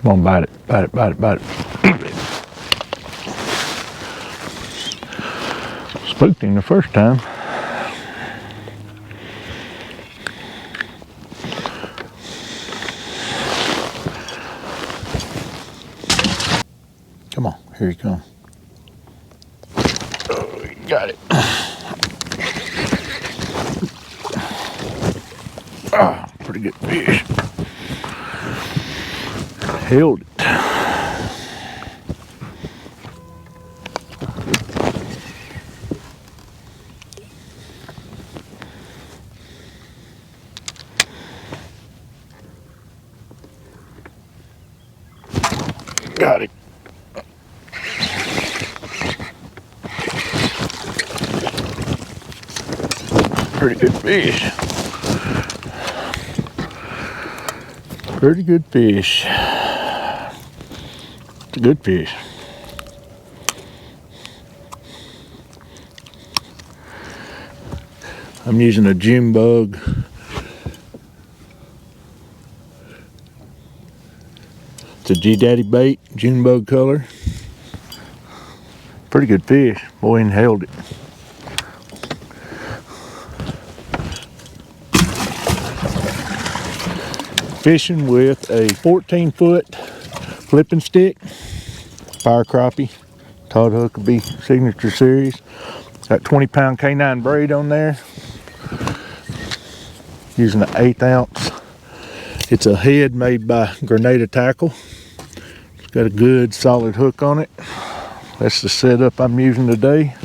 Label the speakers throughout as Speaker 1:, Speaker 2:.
Speaker 1: Come on, bite it, bite it, bite it, bite it. Spooked him the first time. Come on, here he comes. Oh, he got it. Ah, pretty good fish. Held it. Got it. Pretty good fish. Pretty good fish. It's a good fish. I'm using a Junebug. It's a G-Daddy bait, Junebug color. Pretty good fish. Boy, and held it. Fishing with a 14-foot flipping stick, fire crappie, Todd Huckabee Signature Series. Got 20-pound K9 braid on there. Using an 1/8 ounce. It's a head made by Grenada Tackle. It's got a good solid hook on it. That's the setup I'm using today.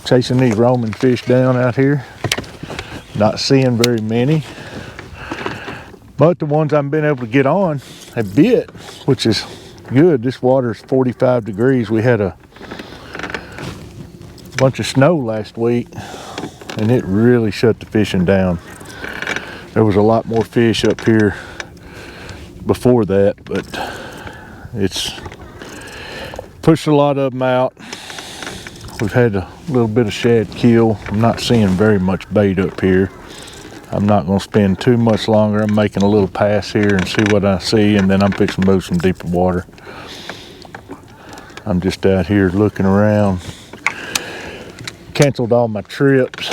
Speaker 1: Chasing these roaming fish down out here. Not seeing very many. But the ones I've been able to get on have bit, which is good. This water is 45 degrees. We had a bunch of snow last week and it really shut the fishing down. There was a lot more fish up here before that, but it's pushed a lot of them out. We've had a little bit of shad kill. I'm not seeing very much bait up here. I'm not going to spend too much longer. I'm making a little pass here and see what I see, and then I'm fixing to move some deeper water. I'm just out here looking around. Canceled all my trips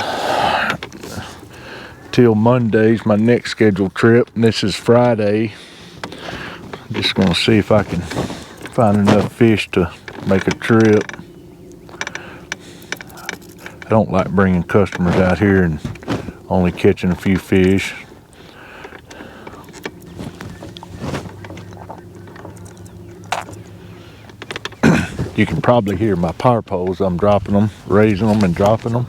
Speaker 1: till Monday's my next scheduled trip, and this is Friday. I'm just going to see if I can find enough fish to make a trip. I don't like bringing customers out here and only catching a few fish. You can probably hear my power poles. I'm dropping them, raising them and dropping them.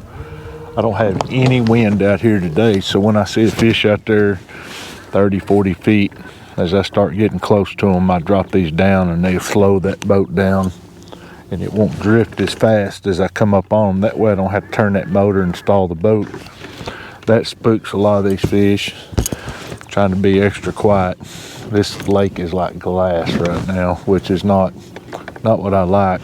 Speaker 1: I don't have any wind out here today, so when I see a fish out there 30, 40 feet, as I start getting close to them, I drop these down and they slow that boat down and it won't drift as fast as I come up on them. That way I don't have to turn that motor and stall the boat. That spooks a lot of these fish. Trying to be extra quiet. This lake is like glass right now, which is not what I like.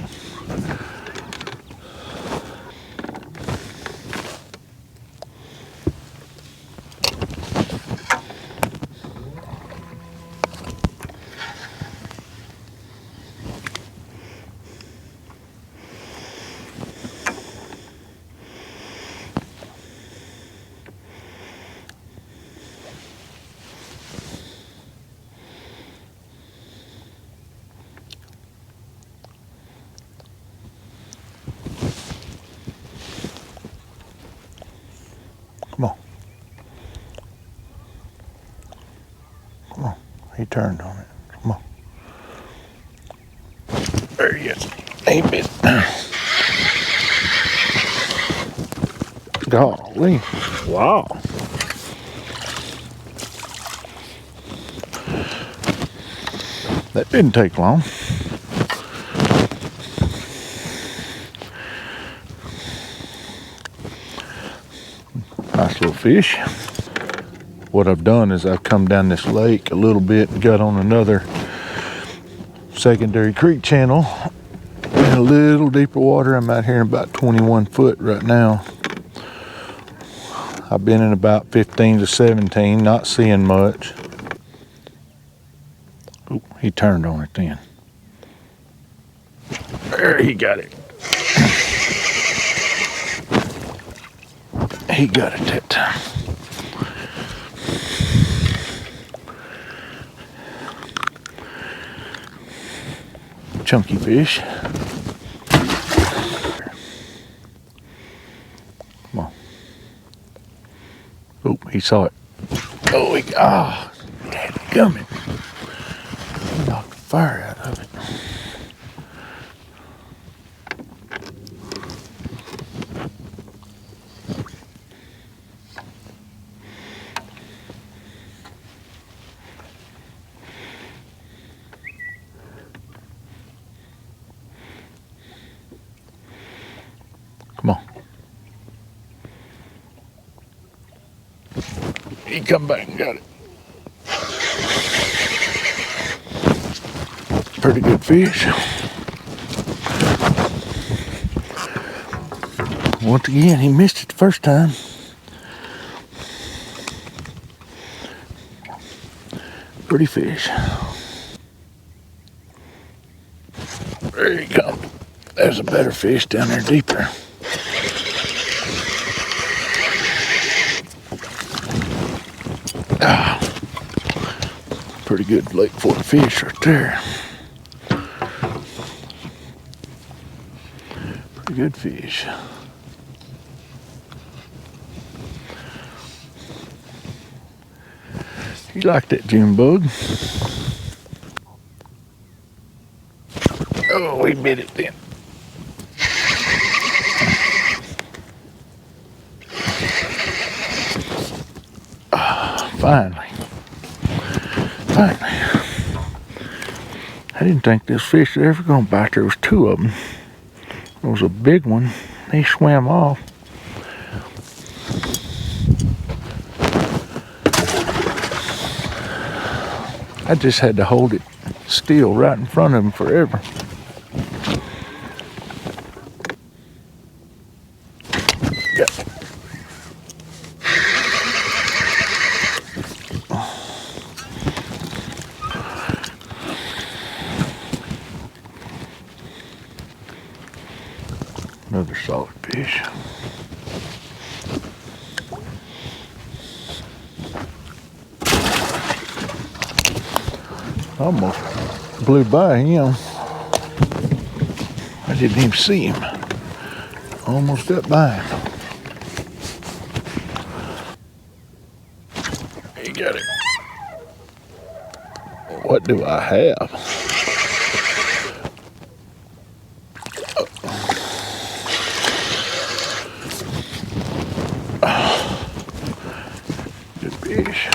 Speaker 1: Come on. Come on. He turned on it. Come on. There he is. He bit. Golly. Wow. That didn't take long. Nice little fish. What I've done is I've come down this lake a little bit and got on another secondary creek channel in a little deeper water. I'm out here in about 21 foot right now. I've been in about 15 to 17, not seeing much. Ooh, He turned on it then. There, he got it. He got it that time. Chunky fish. Come on. Oh, he saw it. Oh, dadgummit. He knocked the fire out of it. Come on. He come back and got it. Pretty good fish. Once again, he missed it the first time. Pretty fish. There he comes. There's a better fish down there deeper. Pretty good Lake Fork fish right there. Pretty good fish. You like that Junebug? Oh, we bit it then. Finally. I didn't think this fish was ever going to bite. There was two of them. There was a big one. He swam off. I just had to hold it still right in front of him forever. Yeah. Another solid fish. Almost blew by him. I didn't even see him. Almost got by him. He got it. What do I have? Good fish.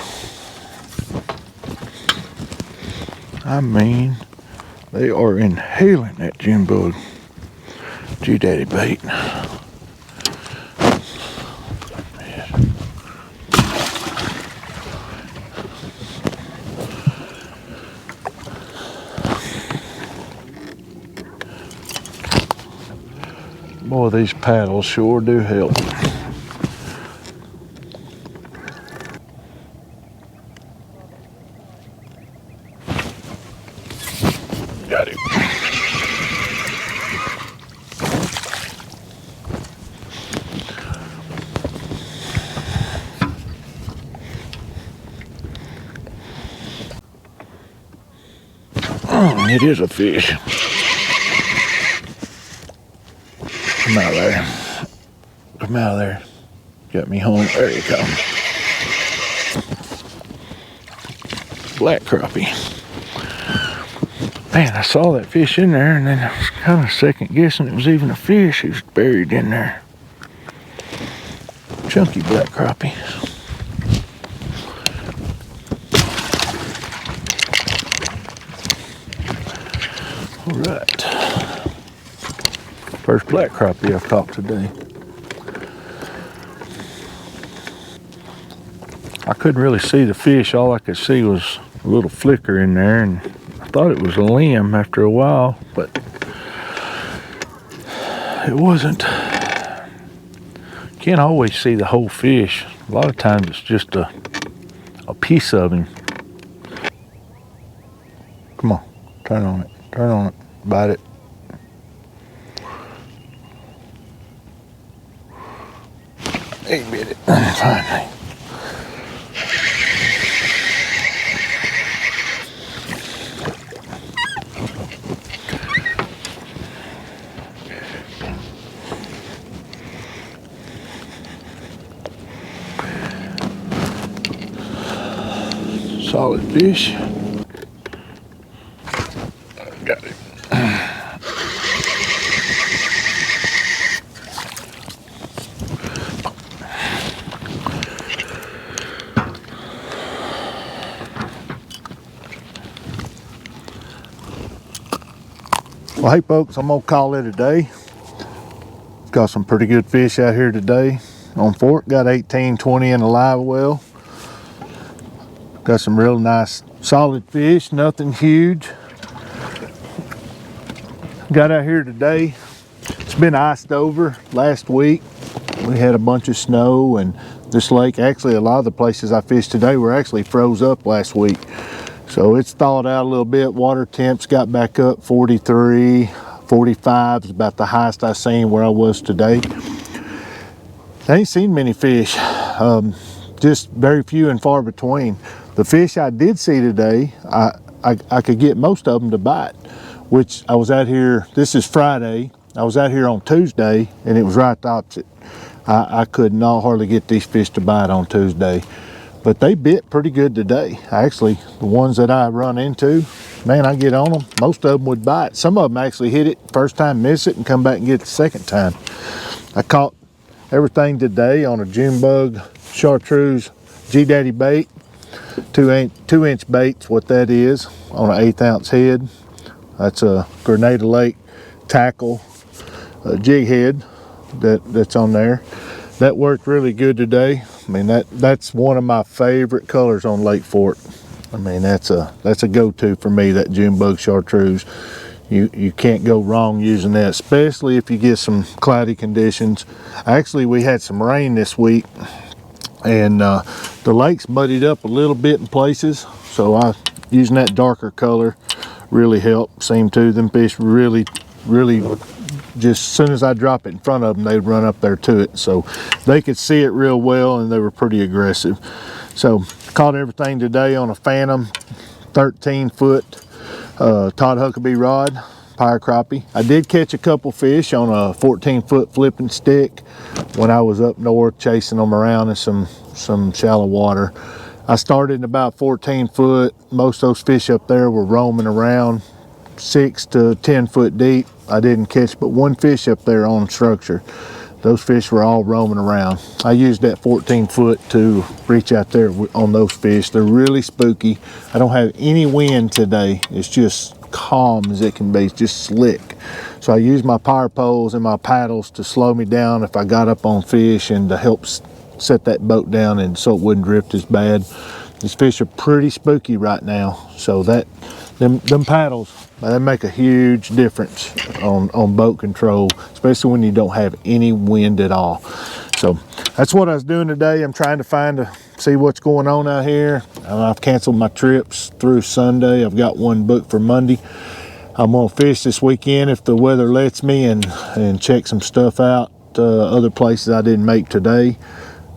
Speaker 1: I mean, they are inhaling that Junebug G-Daddy bait. Boy, these paddles sure do help. Got it. It is a fish. Come out of there. Come out of there. Got me home. There you come. Black crappie. Man, I saw that fish in there and then I was kind of second guessing it was even a fish. He was buried in there. Chunky black crappie. All right. First black crappie I've caught today. I couldn't really see the fish. All I could see was a little flicker in there, and I thought it was a limb after a while, but it wasn't. Can't always see the whole fish. A lot of times it's just a piece of him. Come Come on, turn on it, turn on it, bite it. He bit it, finally. Solid fish. Got it. Well, hey folks, I'm gonna call it a day. Got some pretty good fish out here today on Fork. Got 18, 20 in a live well. Got some real nice solid fish, nothing huge. Got out here today. It's been iced over last week. We had a bunch of snow, and this lake, actually a lot of the places I fished today were actually froze up last week. So it's thawed out a little bit. Water temps got back up 43, 45 is about the highest I've seen where I was today. I ain't seen many fish, just very few and far between. The fish I did see today, I could get most of them to bite, which I was out here, this is Friday, I was out here on Tuesday and it was right the opposite. I could not hardly get these fish to bite on Tuesday, but they bit pretty good today. Actually, the ones that I run into, man, I get on them, most of them would bite. Some of them actually hit it first time, miss it, and come back and get it the second time. I caught everything today on a Junebug Chartreuse G-Daddy bait. 2-inch bait's what that is, on an 1/8 ounce head. That's a Grenada Lake tackle jig head that's on there. That worked really good today. I mean, that's one of my favorite colors on Lake Fork. I mean, that's a go-to for me, that Junebug Chartreuse. You can't go wrong using that, especially if you get some cloudy conditions. Actually, we had some rain this week, and the lake's muddied up a little bit in places, so using that darker color really helped. Seemed to, them fish really just as soon as I drop it in front of them, they'd run up there to it, so they could see it real well, and they were pretty aggressive. So caught everything today on a Phantom 13-foot Todd Huckabee rod, Pyre Crappie. I did catch a couple fish on a 14-foot flipping stick when I was up north chasing them around in some shallow water. I started in about 14 foot. Most of those fish up there were roaming around 6 to 10 foot deep. I didn't catch but one fish up there on structure. Those fish were all roaming around. I used that 14 foot to reach out there on those fish. They're really spooky. I don't have any wind today. It's just calm as it can be. It's just slick. So I used my power poles and my paddles to slow me down if I got up on fish, and to help set that boat down and so it wouldn't drift as bad. These fish are pretty spooky right now. So them paddles, they make a huge difference on boat control, especially when you don't have any wind at all. So that's what I was doing today. I'm trying to see what's going on out here. I've canceled my trips through Sunday. I've got one booked for Monday. I'm gonna fish this weekend if the weather lets me, and check some stuff out, other places I didn't make today.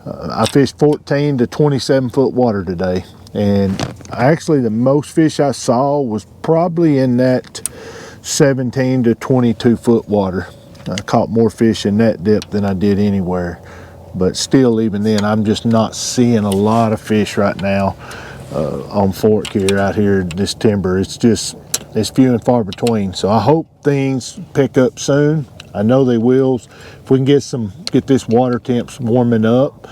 Speaker 1: I fished 14 to 27 foot water today, and actually the most fish I saw was probably in that 17 to 22 foot water. I caught more fish in that depth than I did anywhere, but still, even then, I'm just not seeing a lot of fish right now on Fork here, out here in this timber. It's few and far between. So I hope things pick up soon. I know they will. If we can get this water temps warming up,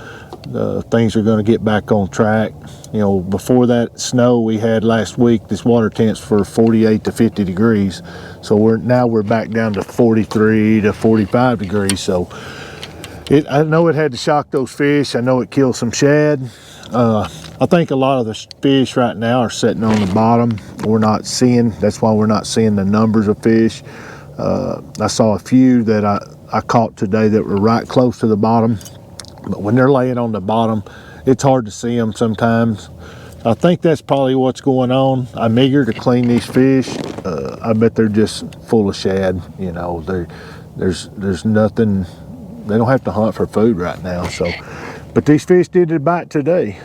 Speaker 1: things are going to get back on track. You know, before that snow we had last week, this water temps for 48 to 50 degrees. So we're back down to 43 to 45 degrees. So I know it had to shock those fish. I know it killed some shad. I think a lot of the fish right now are sitting on the bottom. That's why we're not seeing the numbers of fish. I saw a few that I caught today that were right close to the bottom, but when they're laying on the bottom, it's hard to see them sometimes. I think that's probably what's going on. I'm eager to clean these fish. I bet they're just full of shad. You know, there's nothing. They don't have to hunt for food right now. So, but these fish did bite today.